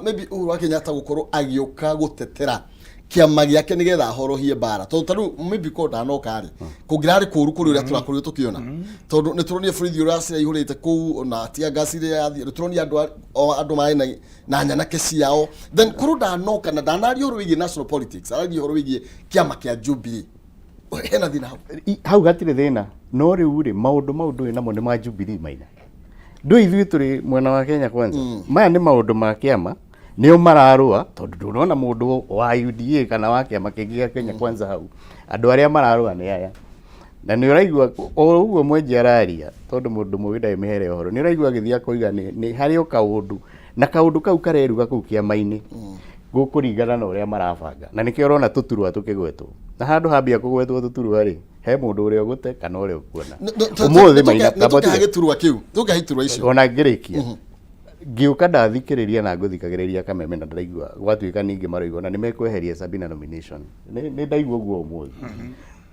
maybe uru Kenyatta gukorwo agioka gutetera kiama giake nigetha horohie bara tondu maybe ko ndanoka ri kungirari kuru kuri uria turakorirwo tukiona tondu ni turonie burithi uria cia ihurite ku na tia gasire yathie turonie andu mai na nyanake ciao then kuru ndanoka na ndanari horo wigi national politics aragi horo wigi kiama kia Jubilee hena thina hau gatire thina no riu ri maundu namo ni ma Jubilee maina ndu ithui turi mwena wa Kenya kwanza maya ni maundu ma kiama nio mararua tondu ndurona mundu wa UDA kana wa kiama kingi Kenya kwanza hau andu aria mararua ni aya na ni uraigua o uguo mwenje araria tondu mundu mwida mehere horo ni uraigua githia koiga ni hario kaundu na kaundu kau kareruga kuu kiama-ini gukuringana na uria marabanga na nikio urona tuturwa tukigwetwo na handu hambia kugwetwo tuturwa ri he mundu uria gute kana uria ukuona umuthi maina tabati giturwa kiu tukahiturwa icio ona ngirikia ngiuka ndathikiriria na nguthikagiriria Kameme na ndaigua gwatuika ningi maroigwa na nimekweheria Sabina nomination ni ndaigua uguo umuthi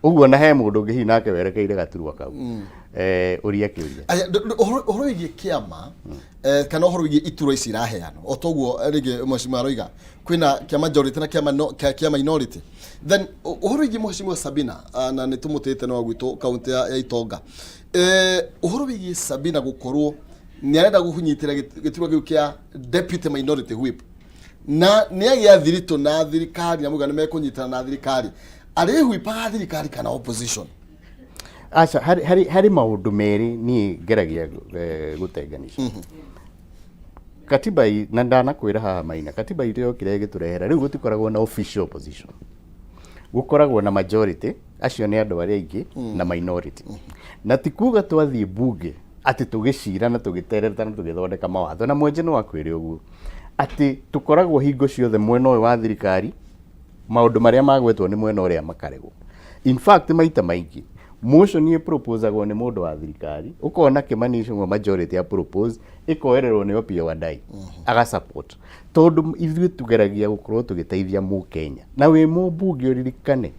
uguo na he mundu ngihi nake werekeire gaturwa kau uria kiuria ohoro wigi kiama kana ohoro wigi iturwa ici iraheano o toguo rigi mheshimiwa roiga kwina kia majority na kia minority then ohoro wigi mheshimiwa Sabina na nitumutite no gwitu kaunti ya Itonga ohoro wigi Sabina gukorwo ni arenda guhunyitira giturwa giu kia deputy minority whip na ni agia thirito na thirikari na mugane mekunyitana na thirikari ari whipa thirikari kana opposition acha hari maundu meri ni ngeragia gutenganisha katiba na ndanakwira haha maina katiba itu yokire giturehera riu gutikoragwo na official opposition gukoragwo na majority acio ni andu aria ingi na minority na tikuga twathie bunge ati tugicira na tugiterereta na tugithondeka mawatho na mwenje no akwire uguo ati tukoragwo hingo ciothe mwena uyu wa thirikari maundu maria magwetwo ni mwena uria makaregwo in fact maita maingi motion ni proposagwo ni mundu wa thirikari ukona kimanisho majority ya propose ikoererwo ni Opiyo Wandayi aga support tondu ithuĩ tugeragia gukorwo tugiteithia mu Kenya na wi mu bunge uririkane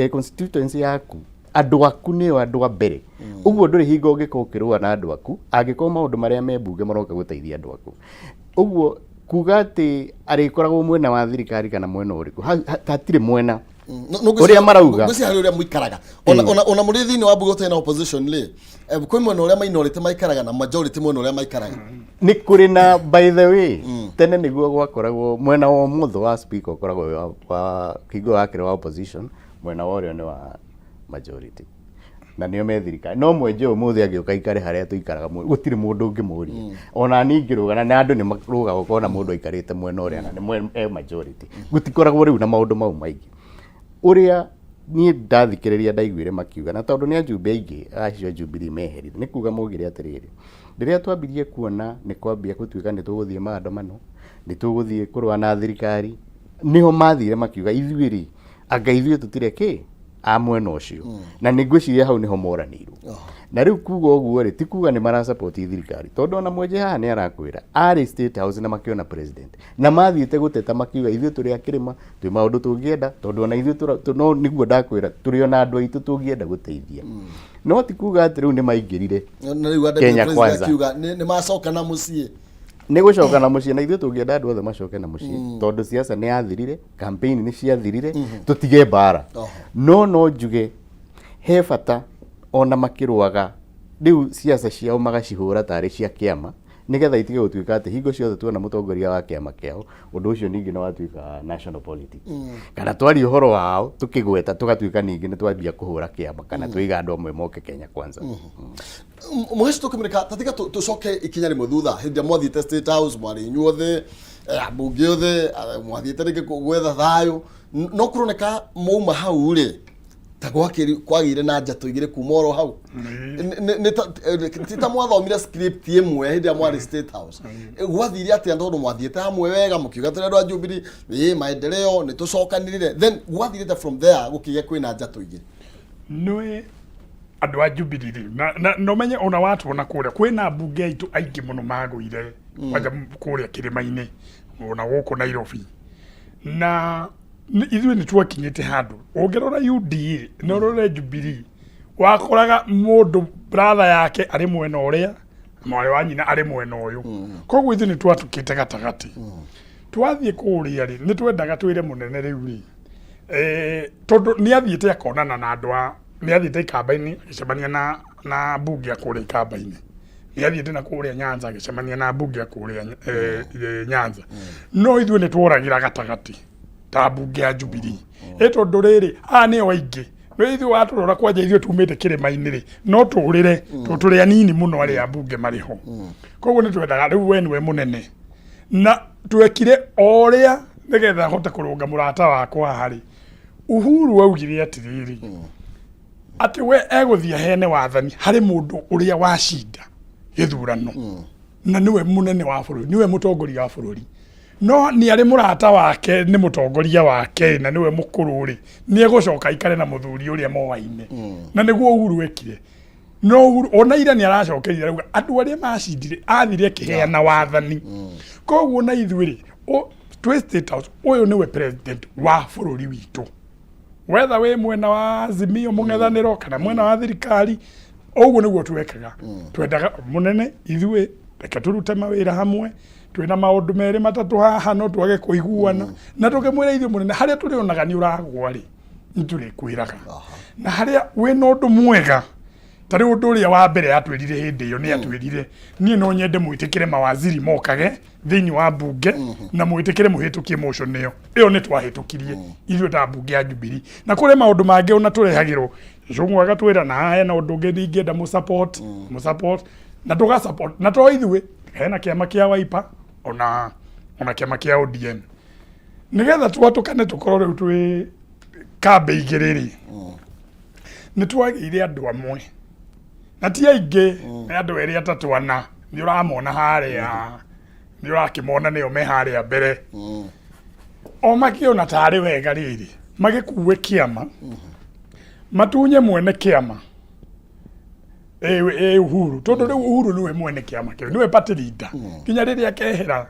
constituency yaku andu aku ni andu a mbere uguo nduri hingo ngikokirwa na andu aku angikoma maundu maria me bunge maroka guteithia andu aku uguo kuga ati arikoragwo mwena wa thirikari kana mwena uriku hatire mwena uria marauga guci hari uria muikaraga ona muri thini wa bunge tena opposition le kwi mwena uria minority maikaraga na majority mwena uria maikaraga ni kuri na by the way tene niguo gwakoragwo mwena wa mutho wa speaker ukoragwo wa kigo wake wa opposition mwena wa uria ni wa majority na niyo me thirikari no mwenje umuthi agioka ikare haria tuikaraga gutire mundu ungimuria ona ningirugana na andu ni maruga gukona mundu aikarite mwena uria na ni majority gutikoragwo riu na maundu mau maingi uria niĩ ndathikĩrĩria ndaiguire makiuga na tondũ nĩ ajumbe aingĩ acio Jubilee meherire nĩ kuga maugire atĩrĩrĩ rĩrĩa twambirie kuona nĩ kwambia gũtuĩka nĩ tũgũthiĩ maandamano nĩ tũgũthiĩ kũrũa na thirikari niho mathire makiuga ithuĩ anga ithuĩ tũtirĩ kĩ a mwena ũcio na nĩ ngwĩciria hau niho moranĩirwo na rĩu kuga ũguo rĩ ti kuga nĩ mara support thirikari tondũ ona mwenje haha nĩ arakwĩra arĩ State House na makĩona president na mathiĩte gũteta makiuga ithuĩ tũrĩ akĩrĩma twĩ maũndũ tũngĩenda tondũ ona ithuĩ no nĩguo ndakwĩra tũrĩ ona andũ aitũ tũngĩenda gũteithia no ti kuga atĩ rĩu nĩ maingĩrire Kenya kwanza nĩ macoka na mũciĩ nĩ gũcoka na mũciĩ na ithuĩ tũngĩenda andũ othe macoke na mũciĩ tondũ siasa nĩ yathirire campaign nĩ ciathirire tũtige mbara no njuge he bata ona makĩrũaga rĩu siasa ciao magacihũra tarĩ cia kĩama nigetha itige gũtuĩka atĩ hingo ciothe tuona mũtongoria wa kĩama kĩao ũndũ ũcio ningĩ no watuĩka national politics kana twari ũhoro wao tũkĩgweta tũgatuĩka ningĩ nĩ twambia kũhũra kĩama kana tũiga andũ amwe moke Kenya kwanza mũheci tũkĩmĩrĩka tatika tũcoke ikinya rĩmwe thutha hĩndĩ ĩrĩa mwathiĩte State House mwarĩ inyuothe ambunge othe mwathiĩte rĩngĩ gwetha thayũ no kũroneka mauma hau rĩ ta kwagĩire na njatũ igĩrĩ kuma oro hau ta mwathomire script ĩmwe hĩndĩ ĩrĩa mwarĩ State House gwathire atĩa tondũ mwathiĩte hamwe wega mũkiuga tũrĩ andũ a Jubilee maendeleo nĩ tũcokanĩrĩre then gwathire from there gũkĩgĩa kwĩna njatũ igĩrĩ nĩ andũ a Jubilee no menye ona watuona kũrĩa kwĩna mbunge aitũ aingĩ mũno magũire waja kũrĩa kĩrĩma-inĩ ona gũkũ Nairobi na ithuĩ nĩ twakinyĩte handũ ũngĩrora UDA na ũrore Jubilee wakoraga mũndũ brother yake arĩ mwena ũrĩa mwarĩ wa nyina arĩ mwena ũyũ koguo ithuĩ nĩ twatukĩte gatagatĩ twathiĩ kũrĩa rĩ nĩ twendaga twĩre mũnene rĩu rĩ tondũ nĩ athiĩte akonana na andũ a nĩ athiĩte ikamba-inĩ agĩcemania na mbunge ya kũrĩa ikamba-inĩ nĩ athiĩte na kũrĩa Nyanza agĩcemania na mbunge ya kũrĩa Nyanza no ithuĩ nĩ tworagĩra gatagatĩ ta mbunge ya Jubilee tondũ rĩrĩ nĩo aingĩ ithuĩ watũrora kwanja ithuĩ tumĩte kĩrĩma-inĩ rĩ no tũrĩre tũrĩ anini mũno arĩa mbunge marĩ ho koguo nĩ twendaga rĩu we nĩwe mũnene na twekire ũrĩa nĩgetha hote kũrũnga mũrata wakwa harĩ Uhuru augire atĩrĩrĩ atĩ we egũthiĩ hene wathani harĩ mũndũ ũrĩa wacinda gĩthurano na nĩwe mũnene wa bũrũri nĩwe mũtongoria wa bũrũri no nĩ arĩ mũrata wake nĩ mũtongoria wake na nĩwe mũkũrũ rĩ nĩ egũcoka ikare na mũthuri ũrĩa moaine na nĩguo Uhuru ekire no Uhuru ona ira nĩ aracokeire rauga andũ arĩa macindire athire kĩheana wathani koguo na ithuĩ rĩ twĩ State House ũyũ nĩwe president wa bũrũri witũ whether we mwena wa Azimio mũng'ethanĩro kana mwena wa thirikari ũguo nĩguo twekaga twendaga mũnene ithuĩ reke tũrute mawĩra hamwe twĩna maũndũ merĩ matatũ haha no twage kũiguana na tũkĩmwĩra ithuĩ mũnene harĩa tũrĩonaga nĩ ũragwa rĩ nĩ tũrĩkwĩraga na harĩa wĩna ũndũ mwega tarĩ ũndũ ũrĩa wa mbere atwĩrire hĩndĩ ĩyo nĩ atwĩrire niĩ no nyende mwĩtĩkĩre mawaziri mokage thĩinĩ wa mbunge na mwĩtĩkĩre mũhĩtũkie motion ĩyo nĩ twahĩtũkirie ithuĩ ta mbunge ya Jubilee na kũrĩ maũndũ mangĩ ona tũrehagĩrwo Cũng'ũ agatwĩra na hena ũndũ ũngĩ ningĩenda mũsupport na tũgasupport na to ithuĩ hena kĩama kĩa Wiper ona kĩama kĩa ODM nĩgetha twatũkane tũkorwo rĩu twĩ kambe igĩrĩ rĩ nĩ twagĩire andũ amwe na ti aingĩ nĩ andũ erĩ atatũ ana nĩ ũramona harĩa nĩ ũrakĩmona nĩo me harĩa mbere o makĩona tarĩ wega rĩrĩ magĩkuue kĩama matunye mwene kĩama Uhuru tondũ rĩu Uhuru nĩwe mwene kĩama kĩu nĩwe party leader kinya rĩrĩa kehera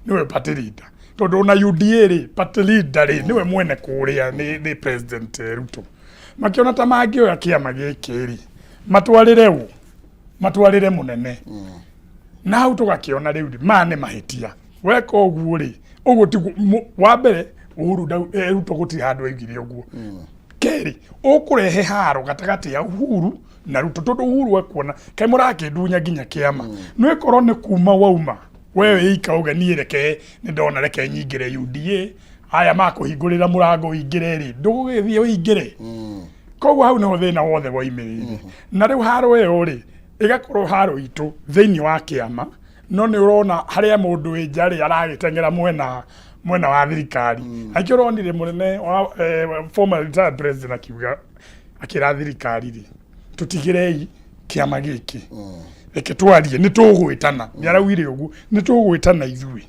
nĩwe party leader tondũ na UDA rĩ party leader rĩ nĩwe mwene kũrĩa nĩ president Ruto makĩona ta mangĩoya kĩama gĩkĩ rĩ matwarĩre mũnene na hau tũgakĩona rĩu nĩ mahĩtia weka ũguo rĩ ũguo ti wa mbere Uhuru Ruto gũtirĩ handũ aigire ũguo kerĩ ũkũrehe haro gatagatĩ ya Uhuru na Ruto tondũ Uhuru akuona kaĩ mũrakĩndunya nginya kĩama nĩ korwo nĩ kuma wauma wewe ika uga niĩ reke nĩ ndona reke nyingĩre UDA aya makũhingũrĩra mũrango ũingĩre rĩ ndũgũgĩthiĩ ũingĩre koguo hau nĩho thĩna wothe woimĩrĩire na rĩu haro ĩyo rĩ ĩgakorwo haro itũ thĩinĩ wa kĩama no nĩ ũrona harĩa mũndũ wĩ nja rĩ aragĩteng'era mwena wa thirikari akĩronire mũnene wa former retired president akiuga akĩra thirikari ri tutigirei kiama gĩkĩ reke twarie nĩ tũgwĩtana nĩ araugire ũguo nĩ tũgwĩtana ithuĩ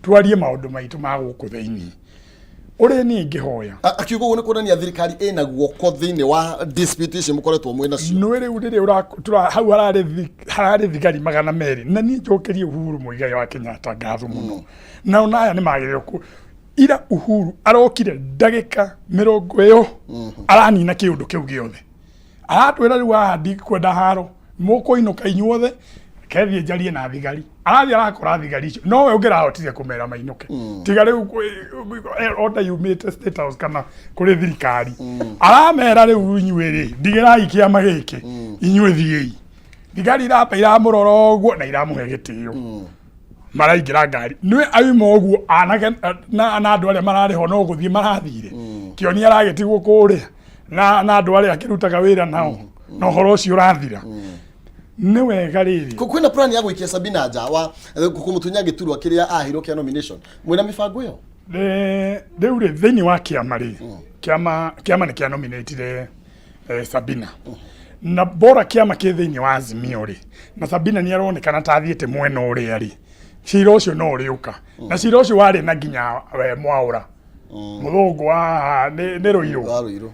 twarie maũndũ maitũ ma gũkũ thĩinĩ ore ni ingĩhoya akiuga ũguo nĩ kuonania thirikari ĩna guoko thĩinĩ wa dispute icio mũkoretwo mwĩna cio no rĩu rĩrĩa hau hararĩ thigari 200 na niĩ njokerie Uhuru Muigai wa Kenyatta ngatho mũno na ona aya nĩ magĩrĩirwo ira Uhuru arokire ndagĩka 20 aranina kĩũndũ kĩu gĩothe aratwĩra rĩu haha ndikwenda haro mũkũinũka inyuothe kethi njarie na thigari arathi arakora thigari icio no we ũngĩrahotire kũmera mainũke tiga rĩu order yumĩte State House kana kũrĩ thirikari aramera rĩu inyuĩ ndigĩrai kĩama gĩkĩ inyuĩ thiĩi thigari iramũrora ũguo na iramũhe gĩtĩo maraingĩra ngari nĩ auma ũguo anake na andũ arĩa mararĩho no gũthiĩ marathire kĩonia aragĩtigwo kũrĩa na andũ arĩa akĩrutaga wĩra nao no horo ũcio ũrathira nĩ wega rĩrĩ kwĩna plan ya gũikia Sabina nja wa kũmũtunya gĩturwa kĩrĩa ahirwo kĩa nomination mwĩna mĩbango ĩyo rĩu rĩ thĩinĩ wa kĩama rĩ kĩama nĩ kĩa nominatire Sabina na bora kĩama kĩ thĩinĩ wa Azimio rĩ na Sabina nĩ aronekana ta athiĩte mwena ũrĩa rĩ cira ũcio no ũrĩũka na cira ũcio warĩ na nginya Mwaũra mũthũngũ wa nĩ Rũirũ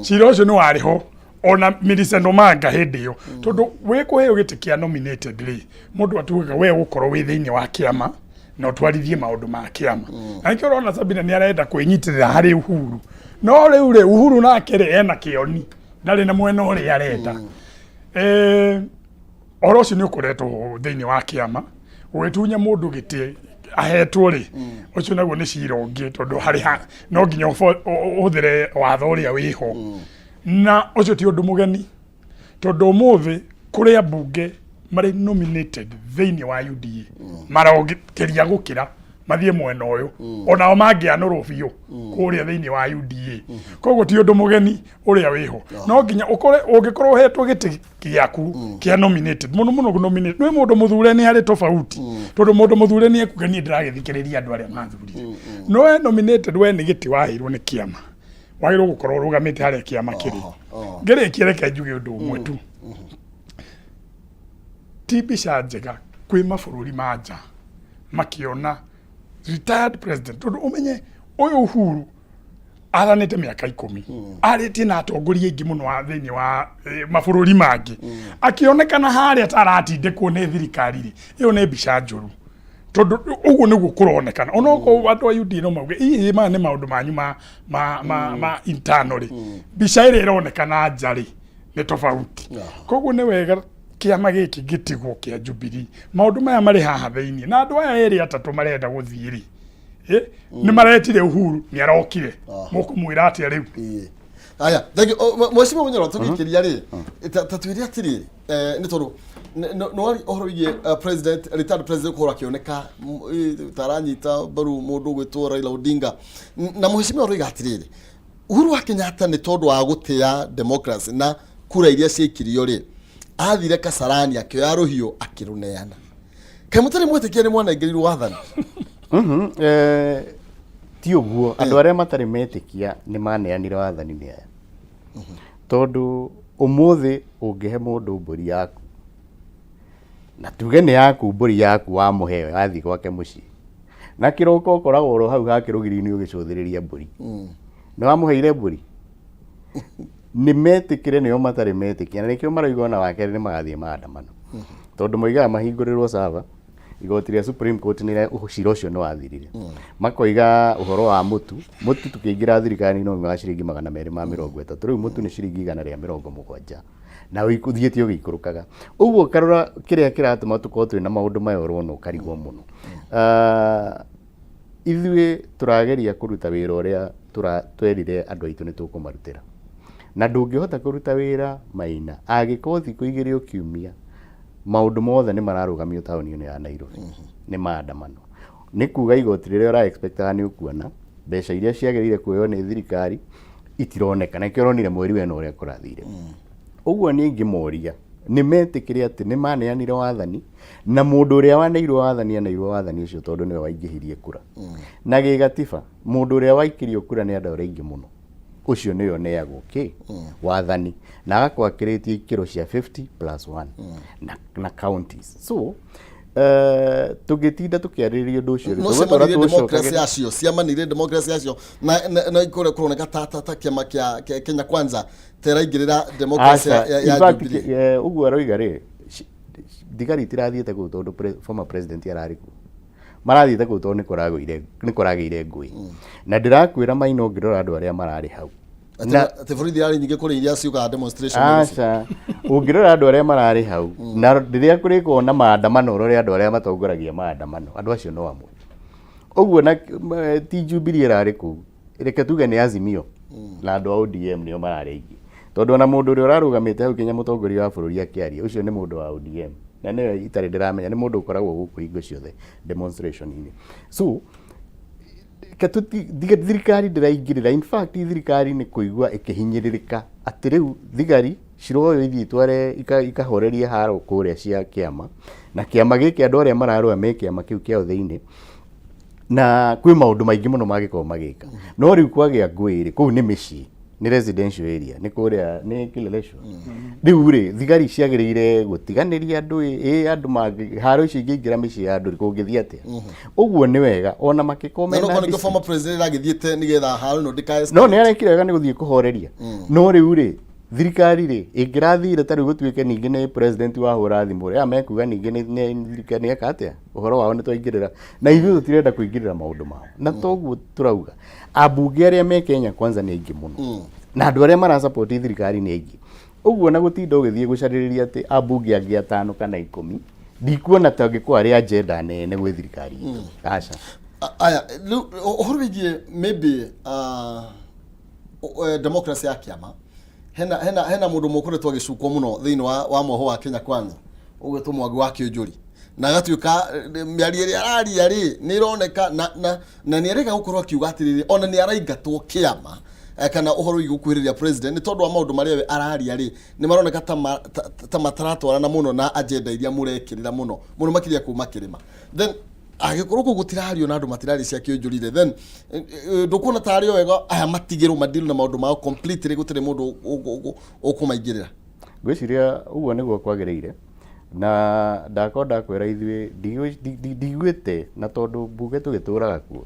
cira ũcio nĩ warĩho ona Millicent Omanga hĩndĩ ĩyo tondũ wĩkũheo gĩtĩ kĩa nominated rĩ mũndũ atugaga we gũkorwo wĩ thĩinĩ wa kĩama na ũtwarithie maũndũ ma kĩama na nĩkĩo ũrona Sabina nĩ arenda kwĩnyitĩrĩra harĩ Uhuru no rĩu rĩ Uhuru nake rĩ ena kĩoni ndarĩ na mwena ũrĩa arenda ũhoro ũcio nĩ ũkoretwo thĩinĩ wa kĩama gwĩtunya mũndũ gĩtĩ ahetwo rĩ ũcio naguo nĩ cira ũngĩ tondũ harĩ no nginya ũhũthĩre watho ũrĩa wĩho na ũcio ti ũndũ mũgeni tondũ ũmũthĩ kũrĩ ambunge marĩ nominated thĩinĩ wa UDA marogĩkĩria gũkĩra mathiĩ mwena ũyũ onao mangĩanũrwo biũ kũrĩa thĩinĩ wa UDA koguo ti ũndũ mũgeni ũrĩa wĩho no nginya ũngĩkorwo ũhetwo gĩtĩ gĩaku kĩa nominated mũno nominated nĩ mũndũ mũthure nĩ harĩ tofauti tondũ mũndũ mũthure nĩ ekuga niĩ ndĩragĩthikĩrĩria andũ arĩa mathurire no nominated we nĩ gĩtĩ waheirwo nĩ kĩama wagĩrĩirwo gũkorwo ũrũgamĩte harĩa kĩama kĩrĩ ngĩrĩkia reke njuge ũndũ ũmwe tu ti mbica njega kwĩ mabũrũri ma nja makĩona retired president tondũ ũmenye ũyũ Uhuru athanĩte mĩaka 10 arĩtie na atongoria aingĩ mũno thĩinĩ wa mabũrũri mangĩ akĩonekana harĩa taratindĩkwo nĩ thirikari ĩyo nĩ mbica njũru tondũ ũguo nĩguo kũronekana onokorwo andũ a UDA no mauge hihi maya nĩ maũndũ manyu ma internal mbica ĩrĩa ĩronekana nja rĩ nĩ tofauti koguo nĩ wega kĩama gĩkĩ gĩtigwo kĩa Jubilee maũndũ maya marĩ haha thĩinĩ na andũ aya erĩ atatũ marenda gũthiĩ rĩ nĩ maretire Uhuru nĩ arokire mũkũmwĩra atĩa rĩu aya mwecimu Munyoro tũgĩkĩria rĩ ta twĩre atĩrĩ nĩ tondũ no ũhoro wĩgiĩ president retired president kũhora kĩoneka taranyita mbaru mũndũ gwĩtwo Raila Odinga na mwecimu ũroiga atĩrĩrĩ Uhuru wa Kenyatta nĩ tondũ wa gũtĩa democracy na kura iria ciĩkirio rĩ athire Kasarani akĩoya rũhiũ akĩrũneana kaĩ mũtarĩ mwĩtĩkia nĩ mwanengerirwo wathani ti ũguo andũ arĩa matarĩ metĩkia nĩ maneanire wathani nĩ aya tondũ ũmũthĩ ũngĩhe mũndũ mbũri yaku na tuge nĩ yaku mbũri yaku wa mũheo yathi gwake mũciĩ na kĩroko ũkoragwo oro hau hakĩrũgiri-inĩ ũgĩcũthĩrĩria mbũri nĩ wamũheire mbũri nĩ metĩkire nĩo matarĩ metĩkia na nĩkĩo marauga ona wa kerĩ nĩ magathiĩ maandamano tondũ moigaga mahingũrĩrwo server igoti rĩa Supreme Court nĩ ũcira ũcio nĩ wathirire makoiga ũhoro wa mũtu tukĩingĩra thirikari no wa ciringi 230 rĩu mũtu nĩ ciringi 170 na ũthiĩte ũgĩikũrũkaga ũguo karora kĩrĩa kĩratũma tũkorwo twĩ na maũndũ maya ũrona ũkarigwo mũno ithuĩ tũrageria kũruta wĩra ũrĩa twerire andũ aitũ nĩ tũkũmarutĩra na ndũngĩhota kũruta wĩra Maina angĩkorwo thikũ igĩrĩ ũkiumia maũndũ mothe nĩ mararũgamio taũni-inĩ ya Nairobi nĩ maandamano nĩ kuga igoti rĩrĩa ũra expect nĩ ũkuona mbeca iria ciagĩrĩire kuoywo nĩ thirikari itironeka na kĩoronire mweri wena ũrĩa kũrathire ũguo nĩ ingĩmoria nĩ metĩkĩre atĩ nĩ maneanire wathani na mũndũ ũrĩa waneirwo wathani aneirwo wathani ũcio tondũ nĩwe waingĩhirie kura na gĩgatiba mũndũ ũrĩa waikirio kura nĩ andũ arĩa aingĩ mũno ucio nĩyo neagwo wathani na agakorwo akĩrĩtie ikĩro cia 50+1 na counties so tũgĩtinda tũkĩarĩrĩria ũndũ ũcio tũgĩtũra democracy yacio ciamanire democracy yacio na ikore kuroneka ta kĩama kĩa Kenya Kwanza teraingĩrĩra democracy ya Jubilee ũguo aroiga rĩ thigari tirathiĩte kũu tondũ former president ararĩ kuo marathiĩte kũu tondũ nĩ kũragĩire ngũĩ na ndĩrakwĩra Maina ũngĩrora andũ arĩa mararĩ hau na borithi yarĩ nyingĩ kũrĩ iria ciugaga demonstration ũngĩrora andũ arĩa mararĩ hau na rĩrĩa kũrĩkorwo na maandamano ũrore andũ arĩa matongoragia maandamano andũ acio no amwe ũguo na ti Jubilee ĩrarĩ kũu reke tuge nĩ Azimio na andũ a ODM nĩo mararĩ aingĩ tondũ na mũndũ ũrĩa ũrarũgamĩte hau Kenya mũtongoria wa bũrũri akĩaria ũcio nĩ mũndũ wa ODM na nĩwe itarĩ ndĩramenya nĩ mũndũ ũkoragwo gũkũ hingo ciothe demonstration-inĩ so thirikari ndĩraingĩrĩra in fact thirikari nĩ kũigua ĩkĩhinyĩrĩrĩka atĩ rĩu thigari ciroyo ithiĩ tware ikahoreria haro kũrĩa cia kĩama na kĩama gĩkĩ andũ arĩa mararũa me kĩama kĩu kĩao thĩinĩ na kwĩ maũndũ maingĩ mũno magĩkorwo magĩka no rĩu kwagĩa ngũĩ kũu nĩ mĩciĩ ni residential area ni kuria ni Kileleshwa riu ri thigari ciagirire gutiganiria andu andu magi haro ici ingĩingĩra mĩciĩ ya andu kũngĩthia atia ũguo ni wega ona makikomena no former president agithiĩte nigetha haro no ndikae no ni arekire wega ni guthii kuhoreria no riu ri thirikari ri ingĩrathire tarĩ gũtuĩke ningĩ nĩ president wa hũra thimũ ya mekuga ningĩ nĩ thirikari eka atia ũhoro wao nĩ twaingĩrĩra na ithuĩ tũtirenda kũingĩrĩra maũndũ mao na toguo turauga ambunge arĩa me Kenya Kwanza nĩ aingĩ mũno na andũ arĩa mara support thirikari nĩ aingĩ ũguo na gũtinda ũgĩthiĩ gũcarĩrĩria atĩ ambunge angĩ 5 kana 10 ndikuona ta angĩkorwo arĩa agenda nene gwĩ thirikari aca aya ũhoro wĩgiĩ maybe democracy ya kĩama hena mũndũ mũkoretwo agĩcukwo mũno thĩinĩ wa moho wa Kenya Kwanza ũgwĩtwo Mwangi wa Kĩũnjũri na gatuĩka mĩario ĩrĩa araria rĩ nĩ ironeka na nĩ arega gũkorwo akiuga atĩrĩrĩ ona nĩ araingatwo kĩama kana ũhoro wĩgiĩ gũkuhĩrĩria president nĩ tondũ wa maũndũ marĩa we araria rĩ nĩ maroneka ta mataratwarana mũno na agenda iria mũrekĩrĩra mũno makĩria kuma kĩrĩma then agĩkorwo kũ gũtirario na andũ matirari cia Kĩũnjũrire then ndũkuona tarĩ wega aya matigĩrwo madilu na maũndũ mao completely gũtirĩ mũndũ ũkũmaingĩrĩra ngwĩciria ũguo nĩguo kwagĩrĩire na ndakwenda kwĩra ithuĩ ndigwĩte na tondũ mbuge tũgĩtũraga kuo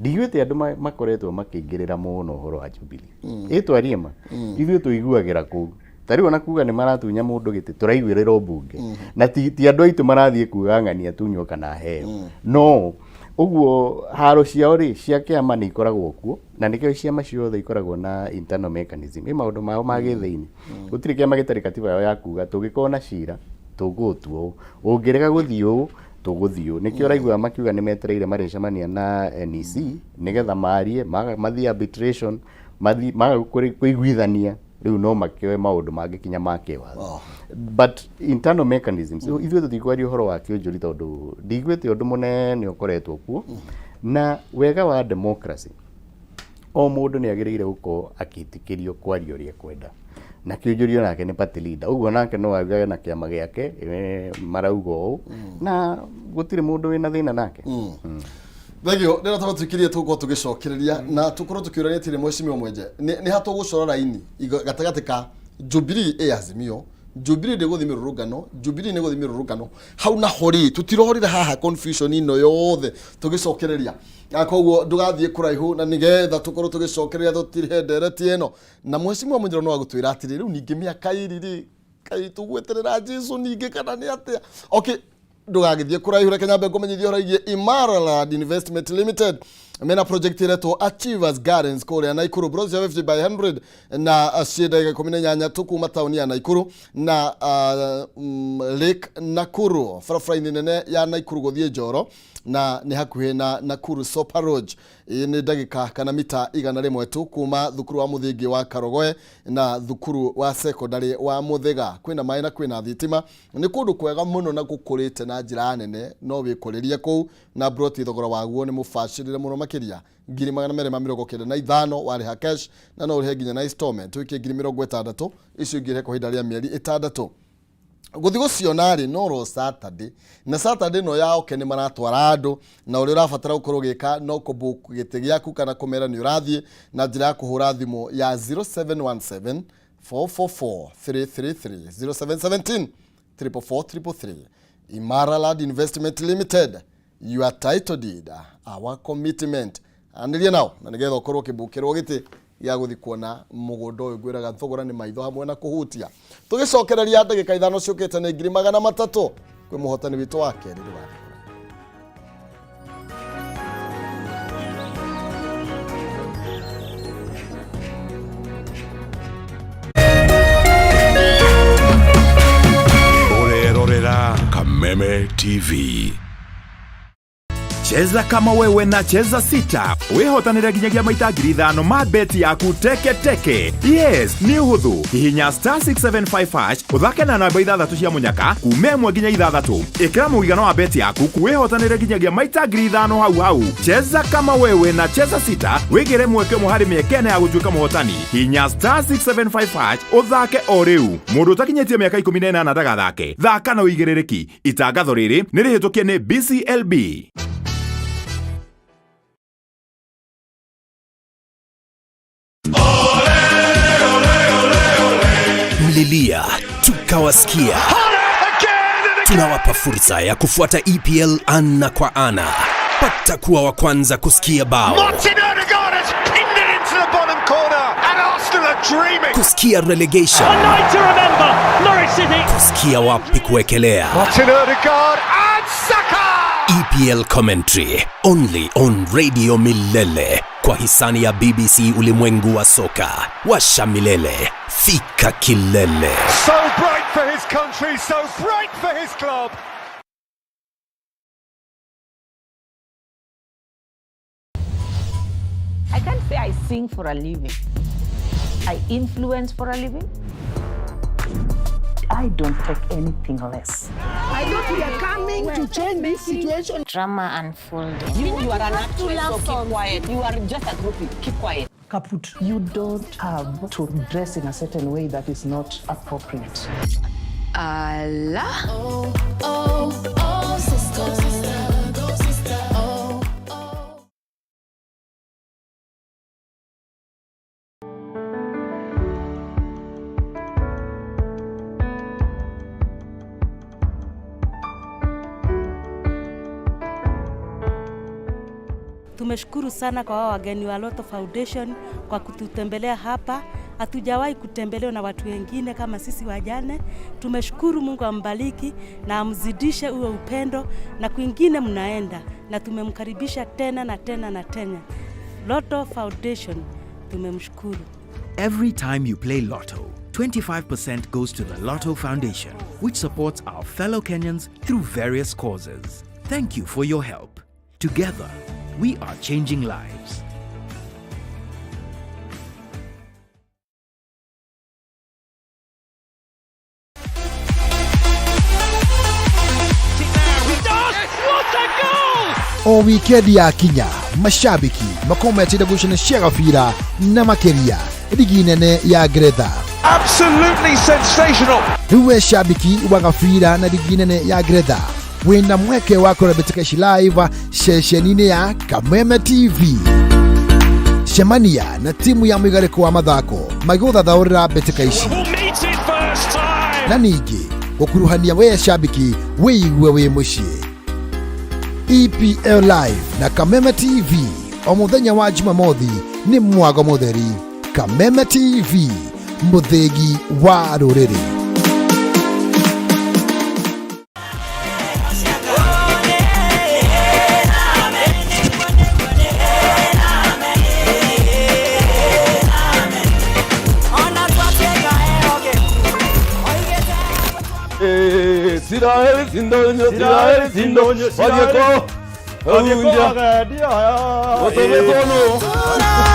ndigwĩte andũ makoretwo makĩingĩrĩra mũno ũhoro wa Jubilee ĩtwarie ma ithuĩ tũiguagĩra kũu tariũ na kuga nĩ maratunya mũndũ gĩtĩ tũraiguĩrĩra mbunge na ti andũ aitũ marathiĩ kuga ng'ania tunywo kana heo no ũguo haro ciao rĩ cia kĩama nĩ ikoragwo kuo na nĩkĩo ciama ciothe ikoragwo na internal mechanism maũndũ mao ma gĩthĩinĩ gũtirĩ kĩama gĩtarĩ katiba yao ya kuga tũngĩkorwo na cira tũgũtuo ũngĩrega gũthiĩ tũgũthiũ nĩkĩo raigua makiuga nĩ metereire marĩcemania na NEC nĩgetha marie mathiĩ arbitration mathiĩ kũiguithania rĩu no makĩoe maũndũ mangĩkinya makĩwatho but internal mechanisms ithuĩ tũtikwaria ũhoro wa Kĩũnjũri tondũ ndigwĩte ũndũ mũnene ũkoretwo kuo na wega wa democracy o mũndũ nĩ agĩrĩire gũkorwo akĩtĩkĩrio kwaria ũrĩa kwenda na Kĩũnjũri nake nĩ party leader ũguo nake no agĩe na kĩama gĩake marauga ũũ na gũtirĩ mũndũ wĩna thĩna nake Thegio ndĩra tũgũtukirie tũgũkorwo tũgĩcokereria na tũkorwo tũkĩũrania atĩrĩ mwecimio mwenje nĩ hatũgũcora raini gatagatĩ ka Jubilee Azimio Jubilee ndĩgũthiĩ mĩrũrũngano Jubilee nĩ gũthiĩ mĩrũrũngano hau na hori tũtirorire haha confusion ino yothe tũgĩcokereria koguo ndũgathiĩ kũraihu na nĩgetha tũkorwo tũgĩcokereria tũtirĩ ndereti ĩno na mwecimio mwenje no agũtwĩra atĩrĩ rĩu ningĩ mĩaka ĩrĩ kai tũgweterera Jesu ningĩ kana nĩ atĩa okay ndũgagĩthiĩ kũraihu reke nyambe ngũmenyithie ũhoro wĩgiĩ Imaraland Investment Limited mena project iretwo Achievers Gardens kũrĩa Naikuru bros ya 50/100 na cienda 18 tukuma tauni ya Naikuru na Lake Nakuru barabara nene ya Naikuru gũthiĩ Njoro na nĩ hakuhĩ na Nakuru Super Road nĩ ndagĩka kana mita 100 tu kuma thukuru wa mũthingi wa Karogoe na thukuru wa secondary wa Muthega kwĩna maĩ na kwĩna thitima nĩ kũndũ kwega mũno na gũkũrĩte na njĩra nene no wĩkũrĩria kũu na broti thogora waguo nĩ mũbacĩrĩre mũno makĩria 295 warĩ ha cash na no ũrĩhe nginya na installment wĩkie 60 icio ingĩrĩhe kwa ihinda rĩa mĩeri 6 Guthigo cionari no ro Saturday na Saturday no yao kene maratwara andu na uri urabatara gukorwo gika no kubook gite giaku kana kumera ni urathie na njira ya kuhura thimu ya 0717 444 333 0717 444 Imara Land Investment Limited, your title deed, our commitment. Andiria now na nigetha ukorwo kibukirwo giti ya guthi kuona mugondo uyu gwiraga thogora ni maitho hamwe na kuhutia tugicokereria ndagika ithano ciukite na 300 kwi muhotani witu wa keri rwa Urerorera Kameme TV. Cheza kama wewe na cheza sita. Wehotanira ginyagia maita 5,000 ma beti yaku teke teke. Yes, ni uhuthu. Hihinya *675# uthake na namba 6 cia munyaka kume mwe ginya 6. Ikira muigano wa beti yaku kuwehotanira ginyagia maita 5,000 hau hau. Cheza kama wewe na cheza sita. Wigire mweke muhari miekene ya gutuika muhotani. Hihinya *675# uthake o riu. Mundu utakinyetie miaka 18 ndagathake. Thaka na uigirereki. Itangatho riri nirihitukie ni BCLB. Mlilia, tukawasikia. Tunawapa fursa ya kufuata EPL ana kwa ana. Pata kuwa wa kwanza kusikia bao. Kusikia relegation. Kusikia wapi kuekelea. EPL commentary only on Radio Milele kwa hisani ya BBC Ulimwengu wa Soka. Washa milele, fika kilele. So bright for his country, so bright for his club. I can't say I sing for a living. I influence for a living. I don't take anything less. I thought we are coming to change this situation. Drama unfolding. You are an actress, so keep quiet. You are just a groupie. Keep quiet. Kaput. You don't have to dress in a certain way that is not appropriate. Allah. Oh, oh, oh, sister. Go, sister. Oh, oh. Tumeshukuru sana kwa wageni wa Lotto Foundation kwa kututembelea hapa. Hatujawahi kutembelewa na watu wengine kama sisi wajane. Tumeshukuru, Mungu ambariki na amzidishe uwe upendo na kwingine mnaenda, na tumemkaribisha tena na tena na tena. Lotto Foundation, tumemshukuru. Every time you play Lotto, 25% goes to the Lotto Foundation, which supports our fellow Kenyans through various causes. Thank you for your help. Together, we are changing lives. O wikendi ya kinya, mashabiki makometire gucana cia gabira na makeria ligi nene ya Ngeretha. Absolutely sensational. Riwe shabiki wa gabira na ligi nene ya Ngeretha. Wina mweke wako na betika live sheshenine ya Kameme TV. Shemania na timu ya mwigareko wa mathako magutha thaurira betika ici. Na ningi gukuruhania we shabiki wiigwe wi mucii. EPL Live na Kameme TV o muthenya wa Jumamothi ni mwago mutheri. Kameme TV, muthegi wa ruriri. Siraheli sindonyo, siraheli sindonyo, wadieko, wadieko, wadieko, wadieko,